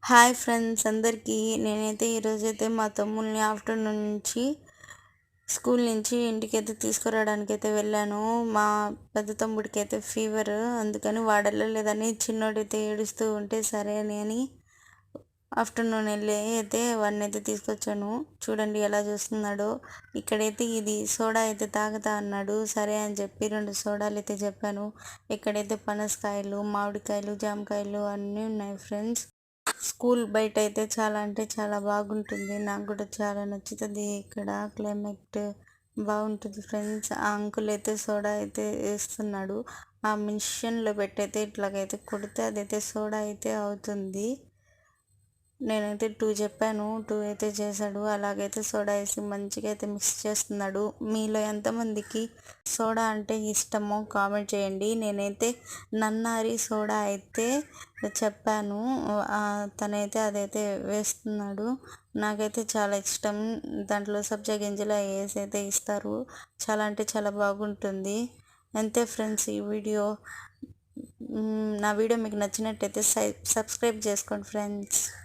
Hi friends అందరికీ. నేనైతే ఈరోజైతే మా తమ్ముల్ని ఆఫ్టర్నూన్ నుంచి స్కూల్ నుంచి ఇంటికైతే తీసుకురావడానికైతే వెళ్ళాను. మా పెద్ద తమ్ముడికైతే ఫీవర్, అందుకని వాడెళ్ళలేదని చిన్నోడైతే ఏడుస్తూ ఉంటే సరే అని ఆఫ్టర్నూన్ వెళ్ళి అయితే వాడినైతే తీసుకొచ్చాను. చూడండి ఎలా చూస్తున్నాడో. ఇక్కడైతే ఇది సోడా అయితే తాగుతా అన్నాడు. సరే అని చెప్పి 2 సోడాలు అయితే చెప్పాను. ఇక్కడైతే పనసకాయలు, మామిడికాయలు, జామకాయలు అన్నీ ఉన్నాయి ఫ్రెండ్స్. స్కూల్ బయట అయితే చాలా అంటే చాలా బాగుంటుంది. నాకు కూడా చాలా నచ్చుతుంది. ఇక్కడ క్లైమేట్ బాగుంటుంది ఫ్రెండ్స్. ఆ అంకుల్ అయితే సోడా అయితే వేస్తున్నాడు. ఆ మిషన్లో పెట్టయితే ఇట్లాగైతే కొడితే అదైతే సోడా అయితే అవుతుంది. నేనైతే 2 చెప్పాను, 2 అయితే చేశాడు. అలాగైతే సోడా వేసి మంచిగా అయితే మిక్స్ చేస్తున్నాడు. మీలో ఎంతమందికి సోడా అంటే ఇష్టమో కామెంట్ చేయండి. నేనైతే నన్నారి సోడా అయితే చెప్పాను. తనైతే అదైతే వేస్తున్నాడు. నాకైతే చాలా ఇష్టం. దాంట్లో సబ్జా గింజలు వేసి అయితే ఇస్తారు. చాలా అంటే చాలా బాగుంటుంది. అంతే ఫ్రెండ్స్ ఈ వీడియో. నా వీడియో మీకు నచ్చినట్టయితే సబ్స్క్రైబ్ చేసుకోండి ఫ్రెండ్స్.